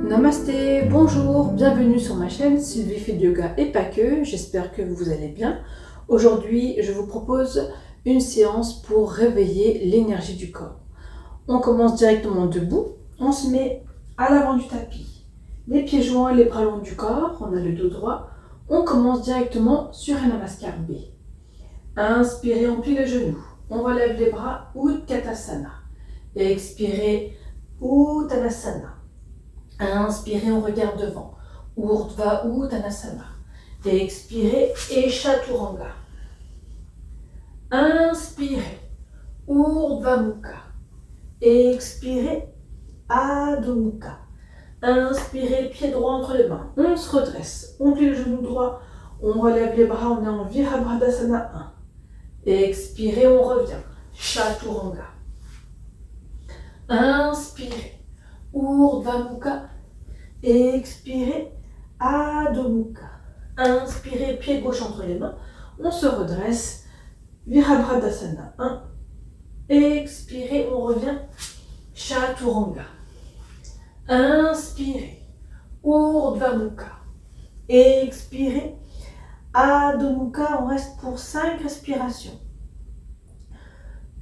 Namasté, bonjour, bienvenue sur ma chaîne Sylvie fait du yoga et pas que, j'espère que vous allez bien. Aujourd'hui, je vous propose une séance pour réveiller l'énergie du corps. On commence directement debout, on se met à l'avant du tapis, les pieds joints, les bras longs du corps, on a le dos droit. On commence directement sur un Namaskar B. Inspirez, on plie les genoux, on relève les bras, Utkatasana. Et expirez, Uttanasana. Inspirez, on regarde devant. Urdhva Uttanasana. Et expirez, et Chaturanga. Inspirez, Urdhva Mukha. Et expirez, Adho Mukha. Inspirez, pied droit entre les mains. On se redresse, on plie le genou droit, on relève les bras, on est en Virabhadrasana 1. Et expirez, on revient. Chaturanga. Inspirez. Urdhva Mukha. Et expirez, Adho Mukha. Inspirez, pied gauche entre les mains. On se redresse, Virabhadrasana 1. Expirez, on revient, Chaturanga. Inspirez, Urdhva Mukha. Expirez, Adho Mukha. On reste pour 5 respirations.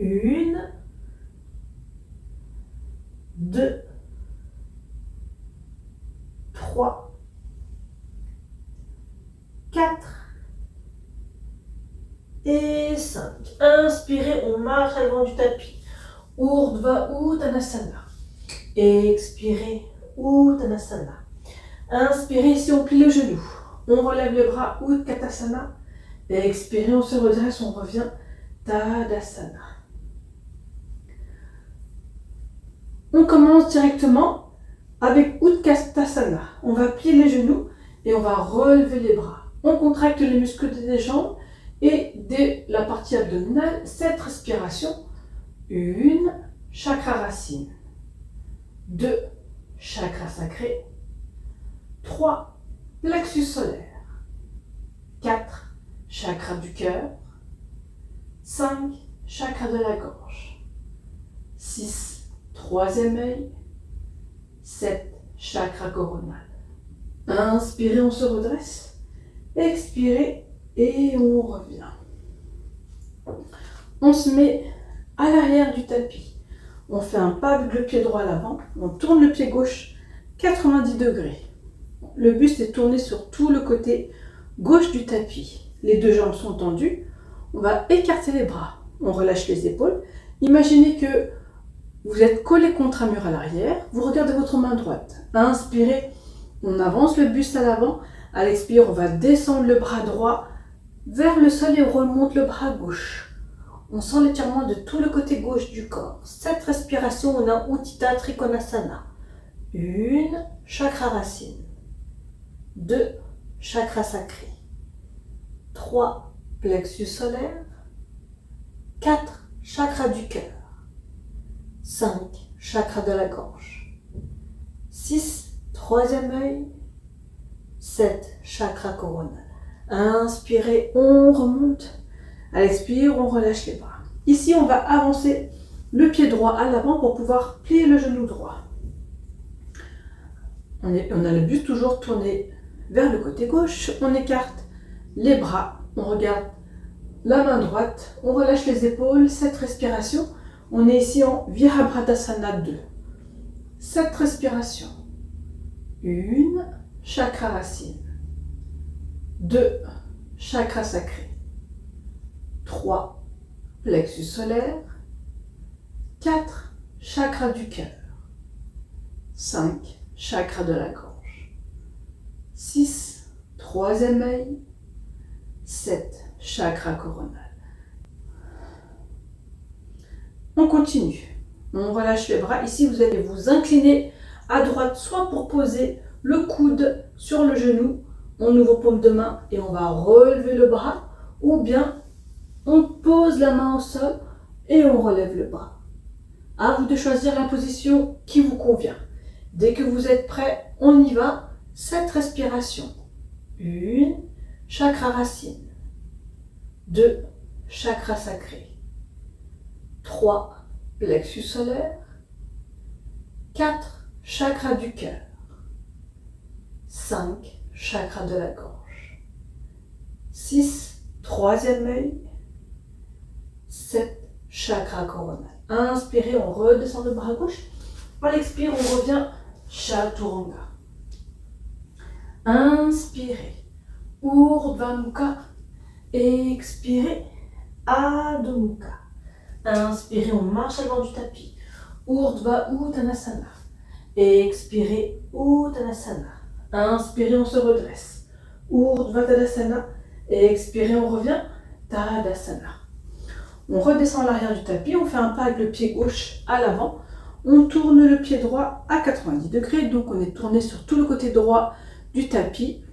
1, 2, 3, 4 et 5. Inspirez, on marche à l'avant du tapis. Urdhva Uttanasana. Expirez, Uttanasana. Inspirez, ici on plie le genou. On relève les bras, Utkatasana. Expirez, on se redresse, on revient, Tadasana. On commence directement avec Utkatasana. On va plier les genoux et on va relever les bras. On contracte les muscles des jambes et de la partie abdominale. 7 respirations. 1, chakra racine. 2, chakra sacré. 3, plexus solaire. 4, chakra du cœur. 5, chakra de la gorge. 6, troisième œil. 7, chakra coronal. Inspirez, on se redresse. Expirez et on revient. On se met à l'arrière du tapis. On fait un pas avec le pied droit à l'avant. On tourne le pied gauche 90 degrés. Le buste est tourné sur tout le côté gauche du tapis. Les deux jambes sont tendues. On va écarter les bras. On relâche les épaules. Imaginez que vous êtes collé contre un mur à l'arrière. Vous regardez votre main droite. Inspirez, on avance le buste à l'avant. À l'expire, on va descendre le bras droit vers le sol et on remonte le bras gauche. On sent l'étirement de tout le côté gauche du corps. 7 respirations, on a Utthita Trikonasana. 1, chakra racine. 2, chakra sacré. 3, plexus solaire. 4, chakra du cœur. 5, chakra de la gorge. 6, troisième œil. 7, chakra coronal. Inspirez, on remonte. À l'expire, on relâche les bras. Ici, on va avancer le pied droit à l'avant pour pouvoir plier le genou droit. On a le buste toujours tourné vers le côté gauche. On écarte les bras. On regarde la main droite. On relâche les épaules. 7 respirations. On est ici en Virabhadrasana 2. 7 respirations. 1, chakra racine. 2, chakra sacré. 3, plexus solaire. 4, chakra du cœur. 5, chakra de la gorge. 6, troisième œil. 7, chakra coronal. On continue. On relâche les bras. Ici, vous allez vous incliner à droite, soit pour poser le coude sur le genou. On ouvre paume de main et on va relever le bras. Ou bien, on pose la main au sol et on relève le bras. À vous de choisir la position qui vous convient. Dès que vous êtes prêt, on y va. 7 respirations. 1, chakra racine. 2, chakra sacré. 3, plexus solaire. 4, chakra du cœur. 5, chakra de la gorge. 6, troisième œil. 7, chakra coronal. Inspirez, on redescend le bras gauche. À l'expire, on revient Chaturanga. Inspirez, Urdhva Mukha. Expirez, Adho Mukha. Inspirez, on marche à l'avant du tapis. Urdhva Uttanasana. Expirez, Uttanasana. Inspirez, on se redresse. Urdhva Tadasana. Expirez, on revient Tadasana. On redescend à l'arrière du tapis, on fait un pas avec le pied gauche à l'avant. On tourne le pied droit à 90 degrés, donc on est tourné sur tout le côté droit du tapis.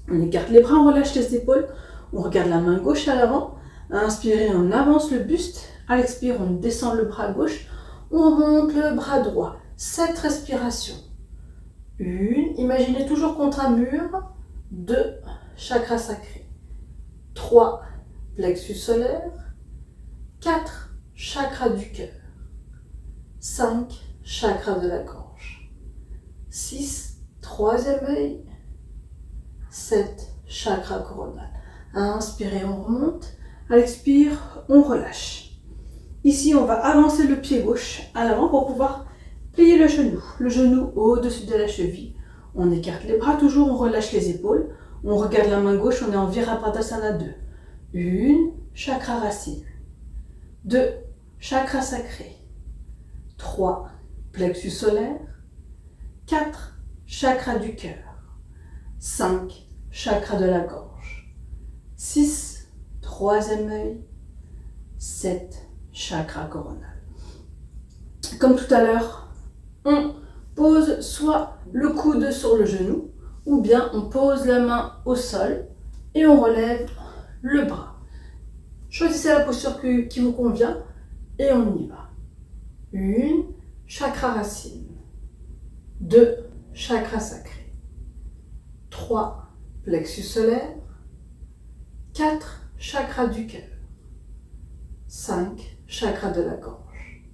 On écarte les bras, on relâche les épaules. On regarde la main gauche à l'avant. Inspirez, on avance le buste. À l'expire, on descend le bras gauche. On remonte le bras droit. 7 respirations. 1, imaginez toujours contre un mur. 2, chakra sacré. 3, plexus solaire. 4, chakra du cœur. 5, chakra de la gorge. 6, troisième œil. 7, chakra coronal. Inspirez, on remonte. À l'expire, on relâche. Ici, on va avancer le pied gauche à l'avant pour pouvoir plier le genou au-dessus de la cheville. On écarte les bras toujours, on relâche les épaules. On regarde la main gauche, on est en Virabhadrasana 2. 1, chakra racine. 2, chakra sacré. 3, plexus solaire. 4, chakra du cœur. 5, chakra de la gorge. 6, troisième œil. 7, chakra coronal. Comme tout à l'heure, on pose soit le coude sur le genou, ou bien on pose la main au sol et on relève le bras. Choisissez la posture qui vous convient et on y va. 1, chakra racine. 2, chakra sacré. 3, plexus solaire. 4, chakra du cœur. 5, chakra de la gorge.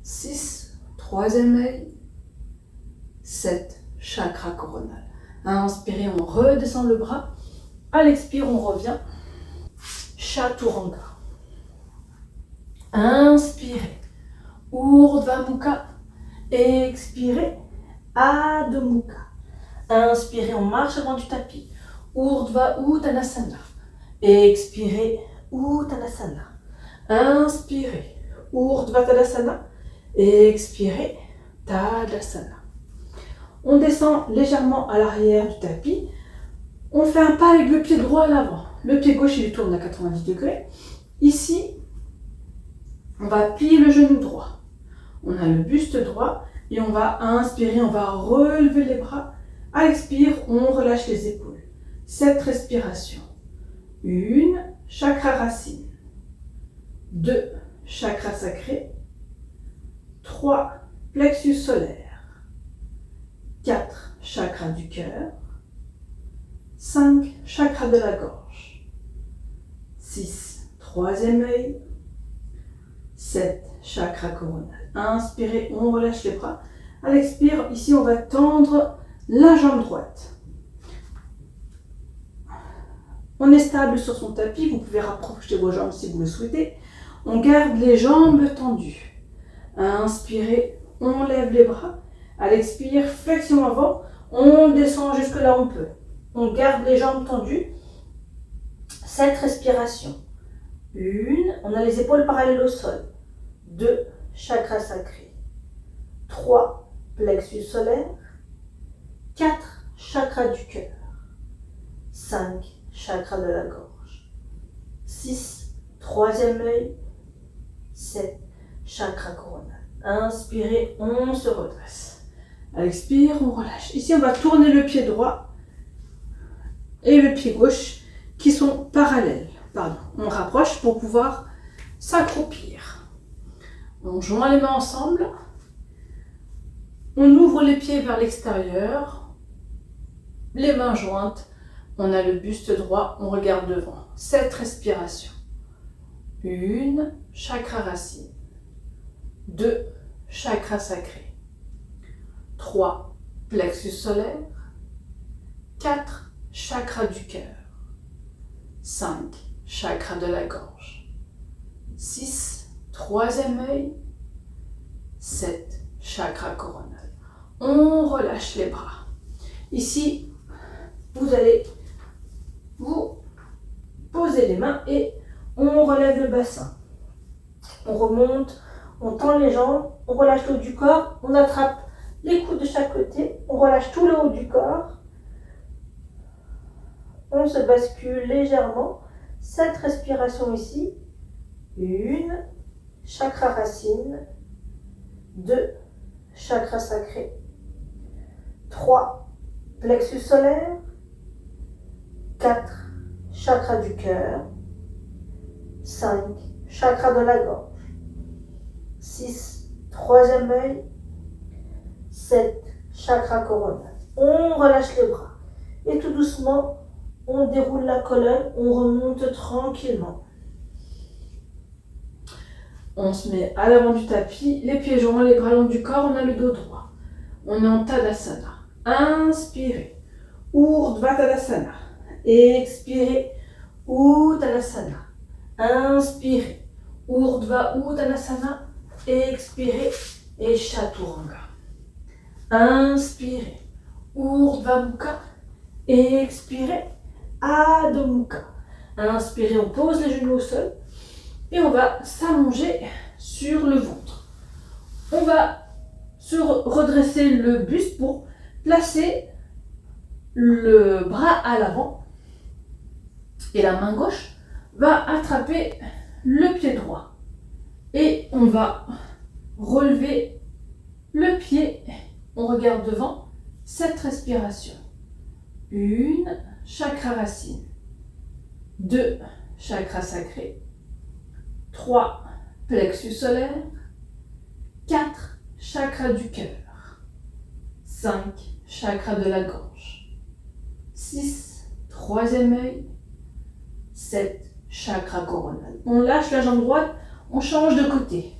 6, troisième œil. 7, chakra coronal. Inspirez, on redescend le bras. À l'expire, on revient Chaturanga. Inspirez, Urdhva Mukha. Expirez, Adho Mukha. Inspirez, on marche avant du tapis. Urdhva Uttanasana. Expirez, Uttanasana. Inspirez, Urdhva Tadasana. Expirez, Tadasana. On descend légèrement à l'arrière du tapis. On fait un pas avec le pied droit à l'avant. Le pied gauche, il tourne à 90 degrés. Ici, on va plier le genou droit. On a le buste droit et on va inspirer, on va relever les bras. À l'expire, on relâche les épaules. 7 respirations. 1, chakra racine. 2, chakra sacré. 3, plexus solaire. 4, chakra du cœur. 5, chakra de la gorge. 6, troisième œil. 7, chakra coronal. Inspirez, on relâche les bras. À l'expire, ici on va tendre la jambe droite. On est stable sur son tapis, vous pouvez rapprocher vos jambes si vous le souhaitez. On garde les jambes tendues. Inspirez, on lève les bras. À l'expire, flexion avant, on descend jusque là où on peut. On garde les jambes tendues. 7 respirations. 1, on a les épaules parallèles au sol. 2, chakra sacré. 3, plexus solaire. 4, chakra du cœur. 5, chakra de la gorge. 6, troisième œil. 7, chakra coronal. Inspirez, on se redresse. À l'expire, on relâche. Ici, on va tourner le pied droit et le pied gauche qui sont parallèles. On rapproche pour pouvoir s'accroupir. On joint les mains ensemble. On ouvre les pieds vers l'extérieur. Les mains jointes. On a le buste droit, on regarde devant. 7 respirations. 1, chakra racine. 2, chakra sacré. 3, plexus solaire. 4 chakras du cœur. 5 chakras de la gorge. 6 troisième œil. 7 chakra coronal. On relâche les bras. Ici, vous allez vous poser les mains et on relève le bassin. On remonte, on tend les jambes, on relâche le haut du corps, on attrape les coudes de chaque côté, on relâche tout le haut du corps. On se bascule légèrement. Cette respiration ici. 1, chakra racine. 2, chakra sacré. 3, plexus solaire. 4, chakra du cœur. 5, chakra de la gorge. 6, troisième œil. 7, chakra coronal. On relâche les bras. Et tout doucement, on déroule la colonne, on remonte tranquillement. On se met à l'avant du tapis, les pieds joints, les bras longs du corps, on a le dos droit. On est en Tadasana. Inspirez, Urdhva Tadasana. Expirez, Uttanasana. Inspirez, Urdhva Uttanasana. Expirez, et Chaturanga. Inspirez, Urdhva Mukha. Expirez, Adho Mukha. Inspirez, on pose les genoux au sol et on va s'allonger sur le ventre. On va se redresser le buste pour placer le bras à l'avant et la main gauche va attraper le pied droit et on va relever le pied, on regarde devant, cette respiration. 1, chakra racine. 2, chakra sacré. 3, plexus solaire. 4, chakra du cœur. 5, chakra de la gorge. 6, troisième œil. 7, chakra coronal. On lâche la jambe droite, on change de côté.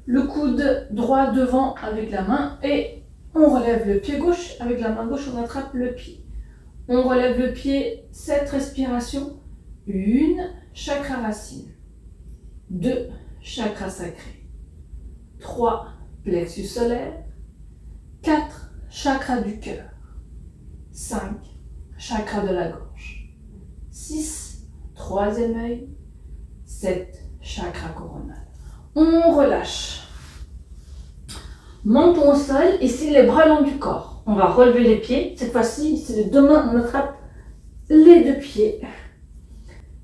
Le coude droit devant avec la main et on relève le pied gauche. Avec la main gauche, on attrape le pied. On relève le pied, cette respiration. 1, chakra racine. 2, chakra sacré. 3, plexus solaire. 4, chakra du cœur. 5, chakra de la gorge. 6, troisième œil. 7, chakra coronal. On relâche. Menton au sol, ici les bras longs du corps. On va relever les pieds. Cette fois-ci, c'est les deux mains, on attrape les deux pieds.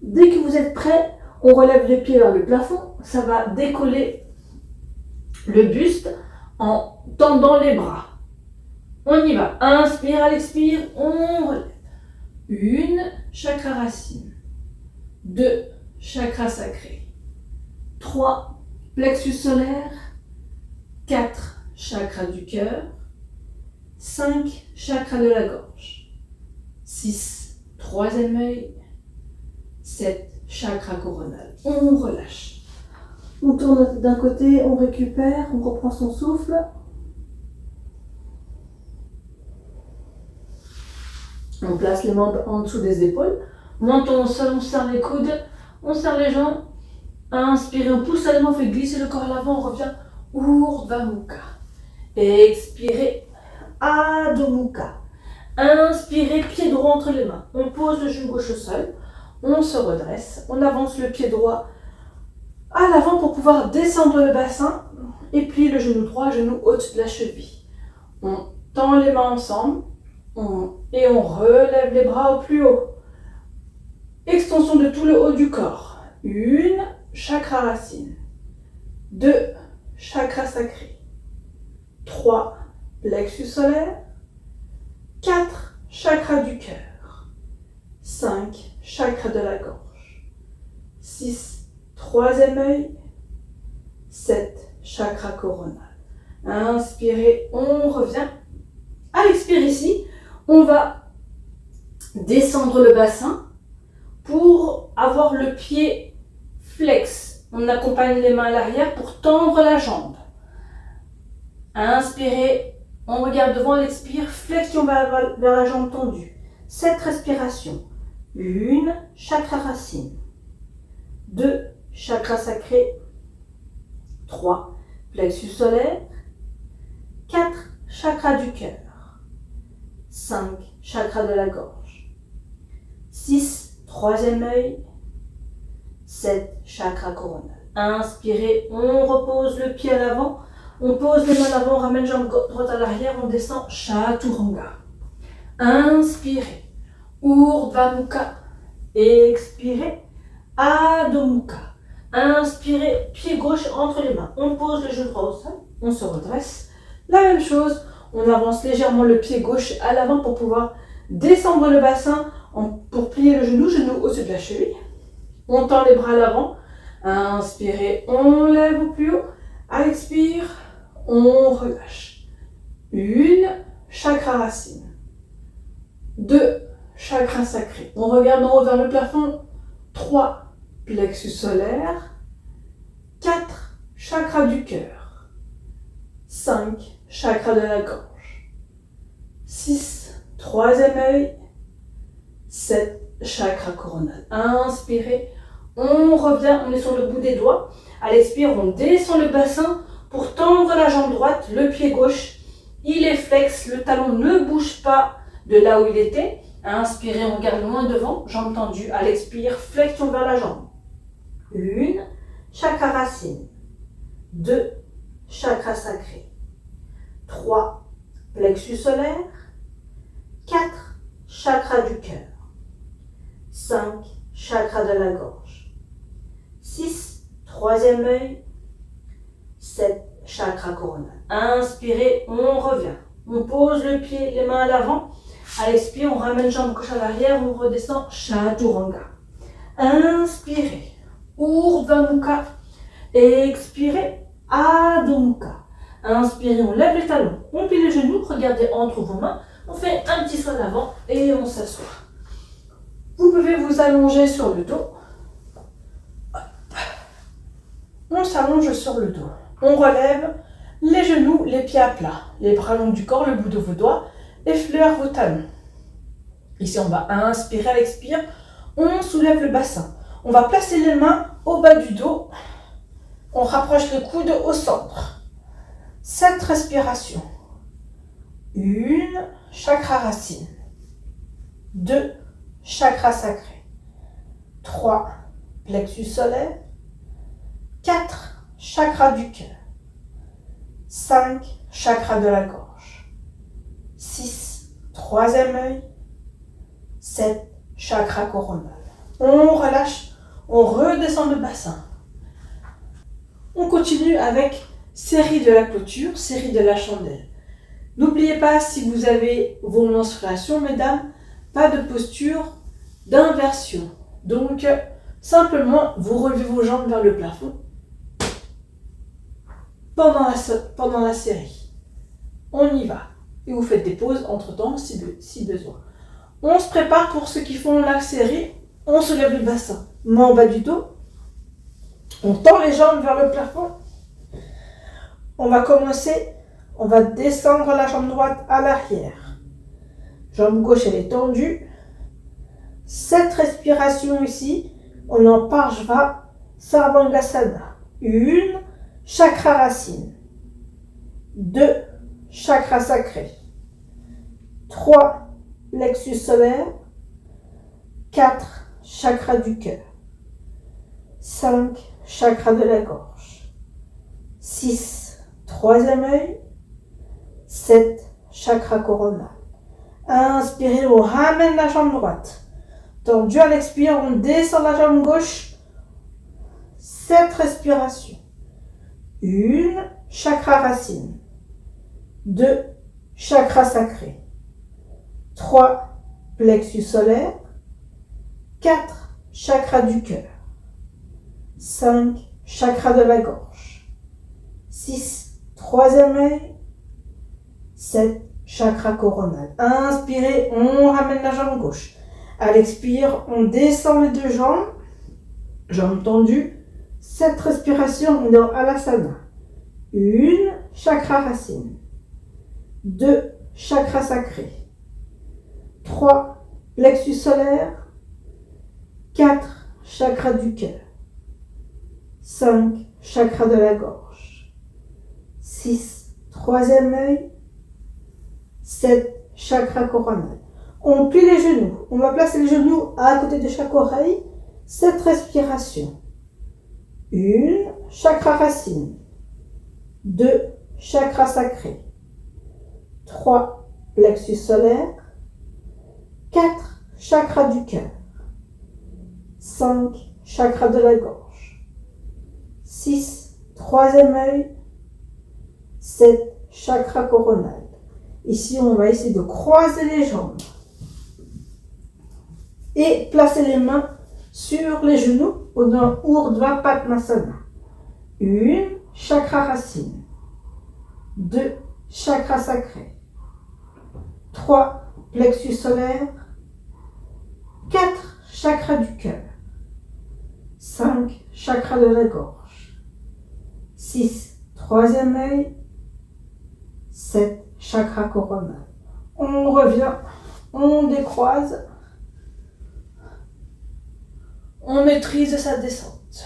Dès que vous êtes prêts, on relève les pieds vers le plafond. Ça va décoller le buste en tendant les bras. On y va. Inspire à l'expire, on relève. 1, chakra racine. 2, chakra sacré. 3, plexus solaire. 4, chakra du cœur. 5, chakra de la gorge. 6, troisième œil. 7, chakra coronal. On relâche. On tourne d'un côté, on récupère, on reprend son souffle. On place les mains en dessous des épaules. Menton au sol, on serre les coudes, on serre les jambes. Inspirez, on pousse à l'avant, on fait glisser le corps à l'avant, on revient Urdhva Mukha. Expirez, Adho Mukha. Inspirez, pied droit entre les mains. On pose le genou gauche au sol, on se redresse, on avance le pied droit à l'avant pour pouvoir descendre le bassin et plier le genou droit, genou haut de la cheville. On tend les mains ensemble et on relève les bras au plus haut. Extension de tout le haut du corps. 1, chakra racine. 2, chakra sacré. 3, plexus solaire. 4, chakra du cœur. 5, chakra de la gorge. 6, troisième œil. 7, chakra coronal. Inspirez, on revient. À l'expire ici, on va descendre le bassin pour avoir le pied flex. On accompagne les mains à l'arrière pour tendre la jambe. Inspirez, on regarde devant, l'expire, flexion vers la jambe tendue. 7 respirations. 1, chakra racine. 2, chakra sacré. 3, plexus solaire. 4, chakra du cœur. 5, chakra de la gorge. 6, troisième œil. 7, chakra coronal. Inspirez, on repose le pied à l'avant. On pose les mains à l'avant, on ramène jambe droite à l'arrière, on descend Chaturanga. Inspirez, Urdhva Mukha. Expirez, Adho Mukha. Inspirez, pied gauche entre les mains. On pose le genou droit au sol, on se redresse. La même chose, on avance légèrement le pied gauche à l'avant pour pouvoir descendre le bassin pour plier le genou au-dessus de la cheville. On tend les bras à l'avant. Inspirez, on lève au plus haut. À l'expire, on relâche. 1, chakra racine. 2, chakra sacré. On regarde en haut vers le plafond. 3, plexus solaire. 4, chakra du cœur. 5, chakra de la gorge. 6, troisième œil. 7, chakra coronal. Inspirez, on revient, on est sur le bout des doigts. À l'expire, on descend le bassin pour tendre la jambe droite, le pied gauche. Il est flex, le talon ne bouge pas de là où il était. Inspirez, on regarde loin devant, jambe tendue. À l'expire, flexion vers la jambe. 1, chakra racine. 2, chakra sacré. 3, plexus solaire. 4, chakra du cœur. 5, chakra de la gorge. 6, troisième œil. 7, chakra coronal. Inspirez, on revient. On pose le pied, les mains à l'avant. À l'expire, on ramène jambe gauche à l'arrière, on redescend Chaturanga. Inspirez, Urdhva Mukha. Expirez, Adho Mukha. Inspirez, on lève les talons, on plie les genoux, regardez entre vos mains. On fait un petit saut à l'avant et on s'assoit. Vous pouvez vous allonger sur le dos. On s'allonge sur le dos. On relève les genoux, les pieds à plat. Les bras longs du corps, le bout de vos doigts. Effleure vos talons. Ici, on va inspirer à l'expire. On soulève le bassin. On va placer les mains au bas du dos. On rapproche les coudes au centre. 7 respirations. 1, chakra racine. 2, chakra sacré. 3, plexus solaire. 4, chakra du cœur. 5, chakra de la gorge. 6, troisième œil. 7, chakra coronal. On relâche, on redescend le bassin. On continue avec série de la clôture, série de la chandelle. N'oubliez pas, si vous avez vos menstruations, mesdames, pas de posture d'inversion. Donc, simplement, vous relevez vos jambes vers le plafond pendant la série. On y va. Et vous faites des pauses entre-temps si besoin. On se prépare pour ceux qui font la série. On soulève le bassin, main en bas du dos. On tend les jambes vers le plafond. On va commencer, on va descendre la jambe droite à l'arrière. Jambe gauche, elle est tendue. 7 respirations ici. On en Parshva Sarvangasana. 1, chakra racine. 2, chakra sacré. 3, plexus solaire. 4, chakra du cœur. 5, chakra de la gorge. 6, troisième œil. 7, chakra coronal. Inspirez, on ramène la jambe droite. Tendu à l'expire, on descend la jambe gauche. 7 respirations. 1, chakra racine. 2, chakra sacré. 3, plexus solaire. 4, chakra du cœur. 5, chakra de la gorge. 6, troisième œil. 7, chakra coronal. Inspirez, on ramène la jambe gauche. À l'expire, on descend les deux jambes. Jambes tendues. 7 respirations, on est dans Alasana. 1, chakra racine. 2, chakra sacré. 3, plexus solaire. 4, chakra du cœur. 5, chakra de la gorge. 6, troisième œil. 7, chakra coronal. On plie les genoux. On va placer les genoux à côté de chaque oreille. 7 respirations. 1, chakra racine. 2, chakra sacré. 3, plexus solaire. 4, chakra du cœur. 5, chakra de la gorge. 6, troisième œil. 7, chakra coronal. Ici, on va essayer de croiser les jambes et placer les mains sur les genoux dans Urdhva Padmasana. 1, chakra racine. 2, chakra sacré. 3, plexus solaire. 4, chakra du cœur. 5, chakra de la gorge. 6, troisième œil. 7, chakra coronal. On revient, on décroise. On maîtrise sa descente.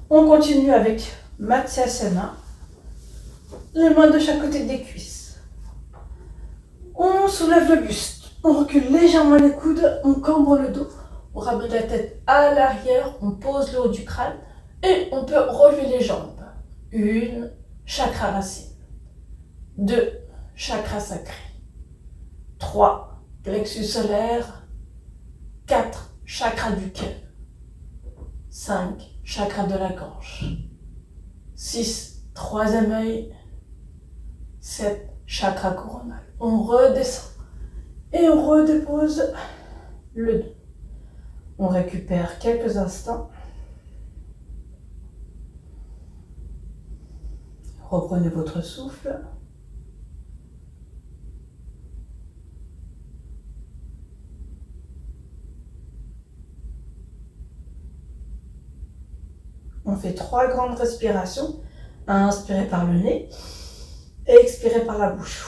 On continue avec Matsyasana. Les mains de chaque côté des cuisses. On soulève le buste. On recule légèrement les coudes. On cambre le dos. On ramène la tête à l'arrière. On pose le haut du crâne. Et on peut relever les jambes. 1, chakra racine. 2, chakra sacré. 3, plexus solaire. 4, chakra du cœur. 5, chakra de la gorge. 6, troisième œil. 7, chakra coronal. On redescend et on redépose le dos. On récupère quelques instants. Reprenez votre souffle. On fait 3 grandes respirations. Inspirez par le nez. Expirez par la bouche.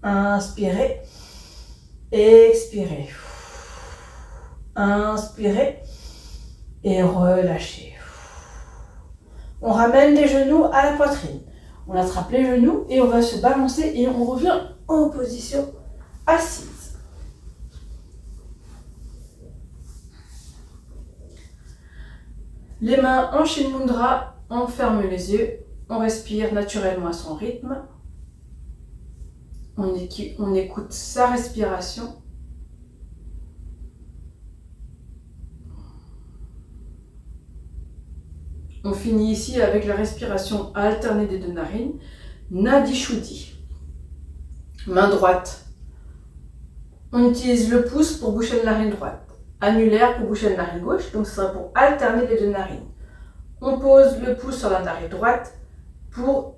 Inspirez. Expirez. Inspirez. Et relâchez. On ramène les genoux à la poitrine. On attrape les genoux et on va se balancer et on revient en position assise. Les mains en Shin Mudra, on ferme les yeux, on respire naturellement à son rythme. On écoute sa respiration. On finit ici avec la respiration alternée des deux narines, Nadi Shuddhi. Main droite. On utilise le pouce pour boucher la narine droite, annulaire pour boucher la narine gauche, donc ce sera pour alterner les deux narines. On pose le pouce sur la narine droite pour...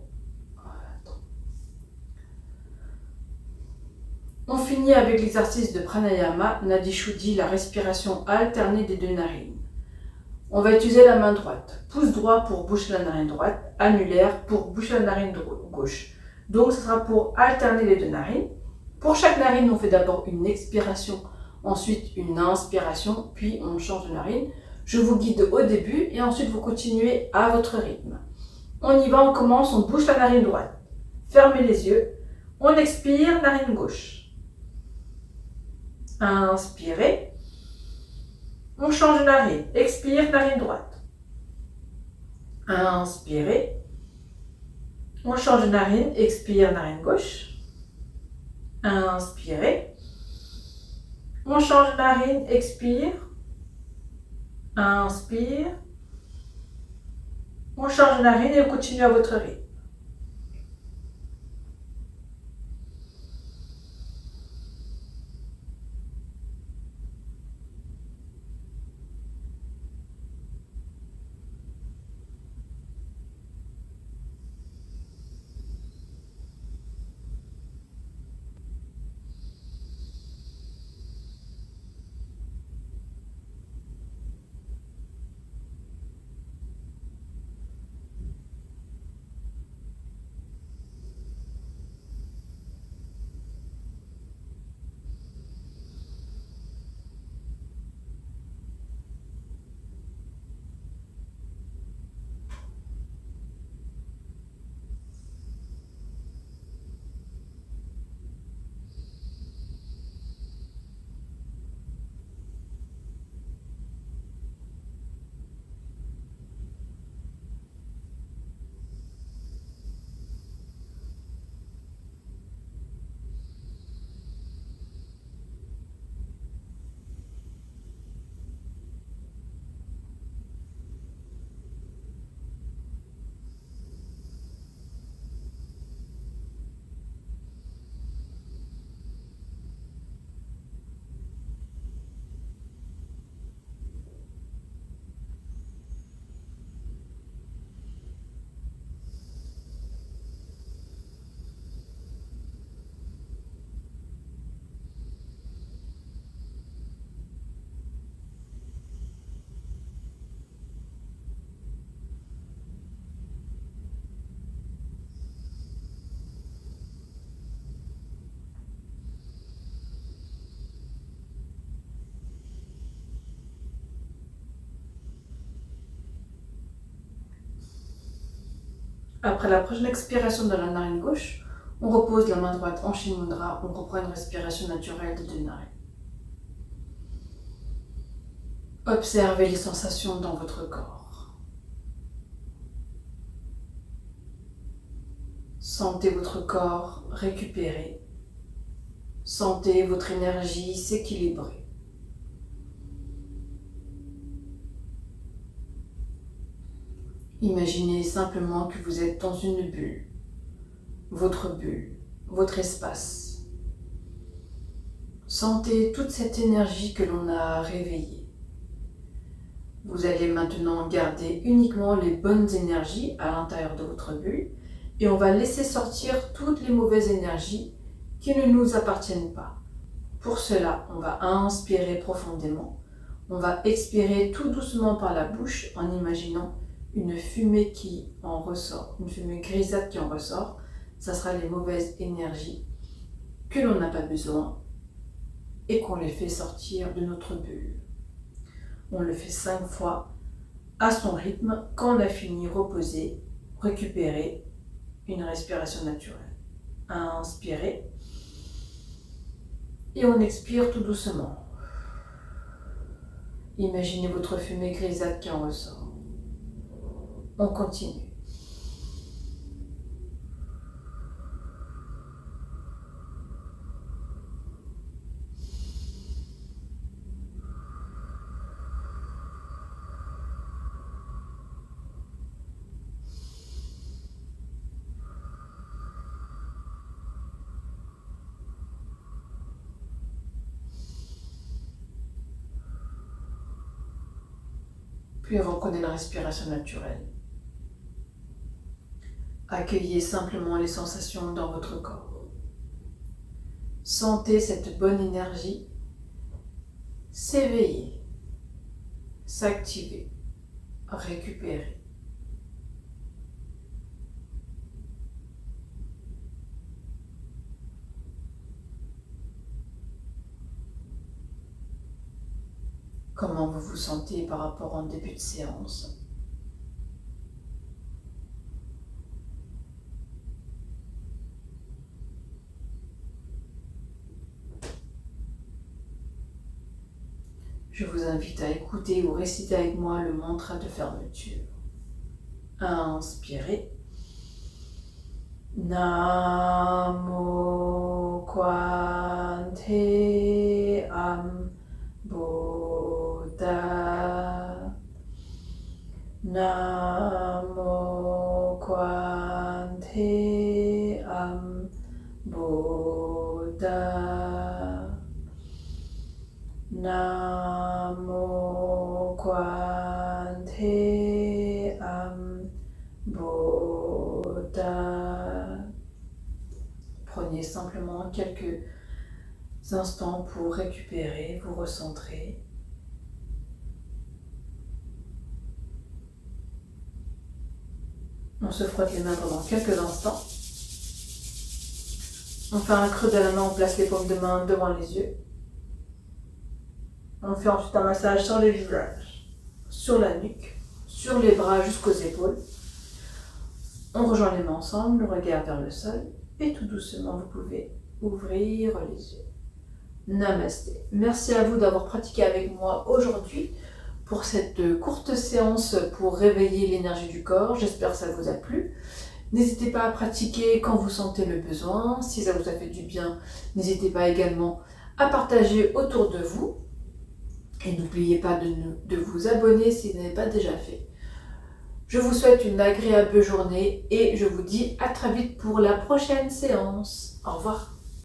On finit avec l'exercice de pranayama, Nadi Shuddhi, la respiration alternée des deux narines. On va utiliser la main droite. Pouce droit pour boucher la narine droite, annulaire pour boucher la narine gauche. Donc ce sera pour alterner les deux narines. Pour chaque narine, on fait d'abord une expiration, ensuite une inspiration, puis on change de narine. Je vous guide au début et ensuite vous continuez à votre rythme. On y va, on commence, on bouche la narine droite. Fermez les yeux. On expire, narine gauche. Inspirez. On change de narine. Expire, narine droite. Inspirez. On change de narine. Expire, narine gauche. Inspirez. On change de narine. Expire. Inspire. On change de narine et on continue à votre rythme. Après la prochaine expiration de la narine gauche, on repose la main droite en Shin Mudra, on reprend une respiration naturelle des deux narines. Observez les sensations dans votre corps. Sentez votre corps récupérer. Sentez votre énergie s'équilibrer. Imaginez simplement que vous êtes dans une bulle, votre espace. Sentez toute cette énergie que l'on a réveillée. Vous allez maintenant garder uniquement les bonnes énergies à l'intérieur de votre bulle et on va laisser sortir toutes les mauvaises énergies qui ne nous appartiennent pas. Pour cela, on va inspirer profondément. On va expirer tout doucement par la bouche en imaginant une fumée qui en ressort, une fumée grisâtre qui en ressort. Ça sera les mauvaises énergies que l'on n'a pas besoin et qu'on les fait sortir de notre bulle. On le fait 5 fois à son rythme. Quand on a fini, reposer, récupérer, une respiration naturelle. Inspirez et on expire tout doucement. Imaginez votre fumée grisâtre qui en ressort. On continue. Puis reprenez la respiration naturelle. Accueillez simplement les sensations dans votre corps. Sentez cette bonne énergie s'éveiller, s'activer, récupérer. Comment vous vous sentez par rapport au début de séance ? Je vous invite à écouter ou réciter avec moi le mantra de fermeture. Inspirez. Namo Kwante Am Buddha. Namo Kwante Am Buddha. Namo Kwante Am Buddha. Prenez simplement quelques instants pour récupérer, vous recentrer. On se frotte les mains pendant quelques instants. On fait un creux de la main, on place les paumes de main devant les yeux. On fait ensuite un massage sur le visage, sur la nuque, sur les bras jusqu'aux épaules. On rejoint les mains ensemble, le regard vers le sol et tout doucement vous pouvez ouvrir les yeux. Namasté. Merci à vous d'avoir pratiqué avec moi aujourd'hui pour cette courte séance pour réveiller l'énergie du corps. J'espère que ça vous a plu. N'hésitez pas à pratiquer quand vous sentez le besoin. Si ça vous a fait du bien, n'hésitez pas également à partager autour de vous. Et n'oubliez pas de vous abonner si vous n'avez pas déjà fait. Je vous souhaite une agréable journée et je vous dis à très vite pour la prochaine séance. Au revoir.